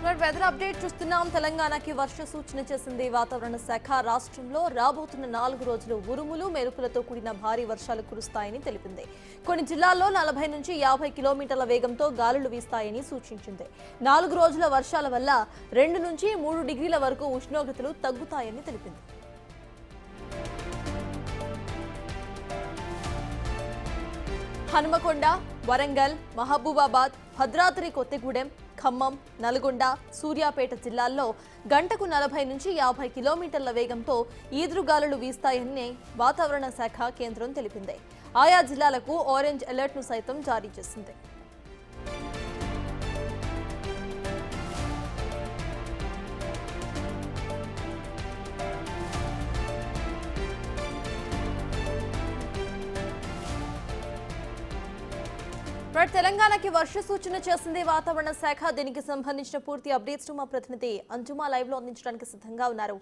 Weather update చూస్తున్నాం. తెలంగాణకి వర్ష సూచన చేసింది వాతావరణ శాఖ. రాష్ట్రంలో రాబోతున్న 4 రోజులు ఉరుములు మెరుపులతో కూడిన భారీ వర్షాలు కురుస్తాయని తెలిపింది. కొన్ని జిల్లాల్లో 40 నుంచి 50 కిలోమీటర్ల వేగంతో గాలులు వీస్తాయని సూచించింది. 4 రోజుల వర్షాల వల్ల 2 నుంచి 3 డిగ్రీల వరకు ఉష్ణోగ్రతలు తగ్గుతాయని తెలిపింది. హనుమకొండ, వరంగల్, మహబూబాబాద్, భద్రాద్రి కొత్తగూడెం, ఖమ్మం, నల్గొండ, సూర్యాపేట జిల్లాల్లో గంటకు 40 నుంచి 50 కిలోమీటర్ల వేగంతో ఈదురుగాలులు వీస్తాయని వాతావరణ శాఖ కేంద్రం తెలిపింది. ఆయా జిల్లాలకు ఆరెంజ్ అలర్ట్ను సైతం జారీ చేసింది. తెలంగాణకి వర్ష సూచన చేసింది వాతావరణ శాఖ. దీనికి సంబంధించిన పూర్తి అప్డేట్స్ మా ప్రతినిధి అంజుమా లైవ్ లో అందించడానికి సిద్ధంగా ఉన్నారు.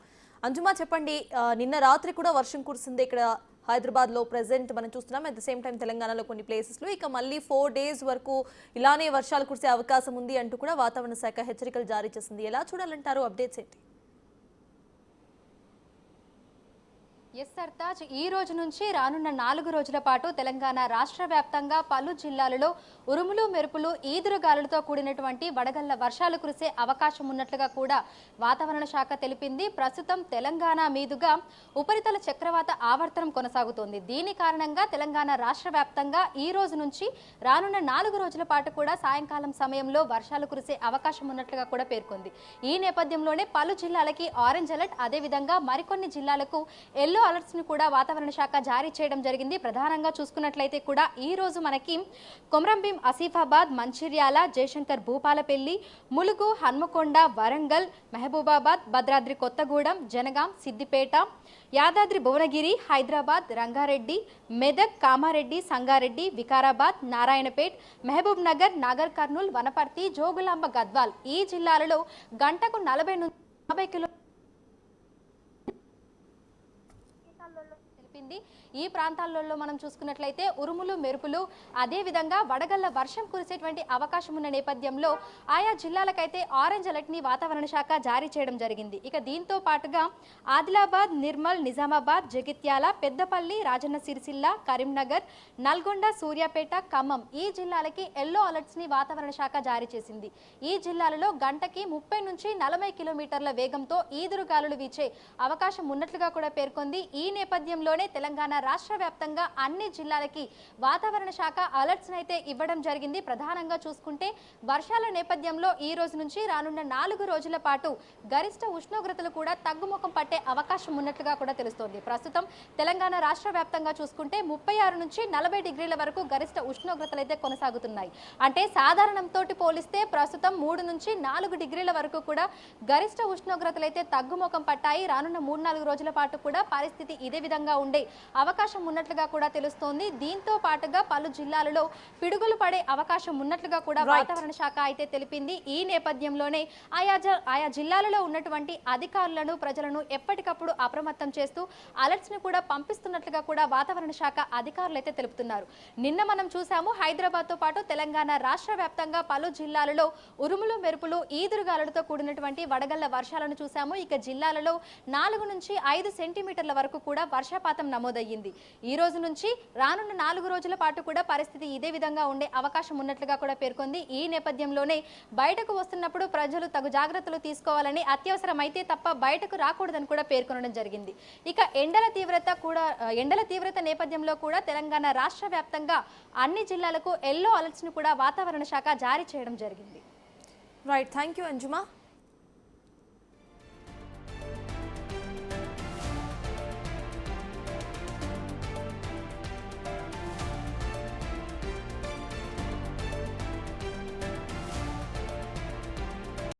అంజుమా, చెప్పండి, నిన్న రాత్రి కూడా వర్షం కురిసింది ఇక్కడ హైదరాబాద్ లో. ప్రెసెంట్ మనం చూస్తున్నాం. అట్ ద సేమ్ టైం తెలంగాణలో కొన్ని ప్లేసెస్ లో ఇక మళ్ళీ 4 డేస్ వరకు ఇలానే వర్షాలు కురిసే అవకాశం ఉంది అంటూ కూడా వాతావరణ శాఖ హెచ్చరికలు జారీ చేసింది. ఎలా చూడాలంటారు? అప్డేట్స్ ఏంటి? ఎస్ సర్తాజ్, ఈ రోజు నుంచి రానున్న 4 రోజుల పాటు తెలంగాణ రాష్ట్ర వ్యాప్తంగా పలు జిల్లాలలో ఉరుములు మెరుపులు ఈదురుగాలులతో కూడినటువంటి వడగళ్ల వర్షాలు కురిసే అవకాశం ఉన్నట్లుగా కూడా వాతావరణ శాఖ తెలిపింది. ప్రస్తుతం తెలంగాణ మీదుగా ఉపరితల చక్రవాత ఆవర్తనం కొనసాగుతోంది. దీని కారణంగా తెలంగాణ రాష్ట్ర వ్యాప్తంగా ఈ రోజు నుంచి రానున్న 4 రోజుల పాటు కూడా సాయంకాలం సమయంలో వర్షాలు కురిసే అవకాశం ఉన్నట్లుగా కూడా పేర్కొంది. ఈ నేపథ్యంలోనే పలు జిల్లాలకి ఆరెంజ్ అలర్ట్, అదేవిధంగా మరికొన్ని జిల్లాలకు ఎల్లో అలర్ట్స్ ను కూడా వాతావరణ శాఖ జారీ చేయడం జరిగింది. ప్రధానంగా చూసుకున్నట్లయితే కూడా ఈ రోజు మనకి కొమరంభీం, ఆసిఫాబాద్, మంచిర్యాల, జయశంకర్ భూపాలపల్లి, ములుగు, హన్మకొండ, వరంగల్, మహబూబాబాద్, భద్రాద్రి కొత్తగూడెం, జనగాం, సిద్దిపేట, యాదాద్రి భువనగిరి, హైదరాబాద్, రంగారెడ్డి, మెదక్, కామారెడ్డి, సంగారెడ్డి, వికారాబాద్, నారాయణపేట్, మహబూబ్ నగర్, నాగర్ కర్నూల్, వనపర్తి, జోగులాంబ, గద్వాల్ ఈ జిల్లాలలో గంటకు 40 నుంచి 50 కిలోమీటర్ల తెలిపింది. ఈ ప్రాంతాలలో మనం చూసుకున్నట్లయితే ఉరుములు మెరుపులు, అదేవిధంగా వడగళ్ల వర్షం కురిసేటువంటి అవకాశం ఉన్న నేపథ్యంలో ఆయా జిల్లాలకైతే ఆరెంజ్ అలర్ట్ ని వాతావరణ శాఖ జారీ చేయడం జరిగింది. ఇక దీంతో పాటుగా ఆదిలాబాద్, నిర్మల్, నిజామాబాద్, జగిత్యాల, పెద్దపల్లి, రాజన్న సిరిసిల్ల, కరీంనగర్, నల్గొండ, సూర్యాపేట, ఖమ్మం ఈ జిల్లాలకి ఎల్లో అలర్ట్స్ ని వాతావరణ శాఖ జారీ చేసింది. ఈ జిల్లాలలో గంటకి 30 నుంచి 40 కిలోమీటర్ల వేగంతో ఈదురుగాలులు వీచే అవకాశం ఉన్నట్లుగా కూడా పేర్కొంది. ఈ నేపథ్యంలోనే తెలంగాణ రాష్ట్ర వ్యాప్తంగా అన్ని జిల్లాలకి వాతావరణ శాఖ అలర్ట్స్ అయితే ఇవ్వడం జరిగింది. ప్రధానంగా చూసుకుంటే వర్షాల నేపథ్యంలో ఈ రోజు నుంచి రానున్న 4 రోజుల పాటు గరిష్ట ఉష్ణోగ్రతలు కూడా తగ్గుముఖం పట్టే అవకాశం ఉన్నట్లుగా కూడా తెలుస్తోంది. ప్రస్తుతం తెలంగాణ రాష్ట్ర వ్యాప్తంగా చూసుకుంటే 36 నుంచి 40 డిగ్రీల వరకు గరిష్ట ఉష్ణోగ్రతలు అయితే కొనసాగుతున్నాయి. అంటే సాధారణంతో పోలిస్తే ప్రస్తుతం 3 నుంచి 4 డిగ్రీల వరకు కూడా గరిష్ట ఉష్ణోగ్రతలు అయితే తగ్గుముఖం పట్టాయి. రానున్న 3-4 రోజుల పాటు కూడా పరిస్థితి ఇదే విధంగా ఉండే అవకాశం ఉన్నట్లుగా కూడా తెలుస్తోంది. దీంతో పాటుగా పలు జిల్లాలలో పిడుగులు పడే అవకాశం ఉన్నట్లుగా కూడా వాతావరణ శాఖ అయితే తెలిపింది. ఈ నేపథ్యంలోనే ఆయా జిల్లాలలో ఉన్నటువంటి అధికారులను, ప్రజలను ఎప్పటికప్పుడు అప్రమత్తం చేస్తూ అలర్ట్స్ ని కూడా పంపిస్తున్నట్లుగా కూడా వాతావరణ శాఖ అధికారులు అయితే తెలుపుతున్నారు. నిన్న మనం చూసాము, హైదరాబాద్ తో పాటు తెలంగాణ రాష్ట్ర వ్యాప్తంగా పలు జిల్లాలలో ఉరుములు మెరుపులు ఈదురుగాలులతో కూడినటువంటి వడగళ్ల వర్షాలను చూసాము. ఇక జిల్లాలలో 4 నుంచి 5 సెంటీమీటర్ల వరకు కూడా వర్షపాతం నమోదయ్యింది. ఈ రోజు నుంచి రానున్న 4 రోజుల పాటు కూడా పరిస్థితి ఇదే విధంగా ఉండే అవకాశం ఉన్నట్లుగా కూడా పేర్కొంది. ఈ నేపథ్యంలోనే బయటకు వస్తున్నప్పుడు ప్రజలు తగు జాగ్రత్తలు తీసుకోవాలని, అత్యవసరమైతే తప్ప బయటకు రాకూడదని కూడా పేర్కొనడం జరిగింది. ఇక ఎండల తీవ్రత నేపథ్యంలో కూడా తెలంగాణ రాష్ట్ర వ్యాప్తంగా అన్ని జిల్లాలకు ఎల్లో అలర్ట్స్ ను కూడా వాతావరణ శాఖ జారీ చేయడం జరిగింది. Right, thank you అంజుమా.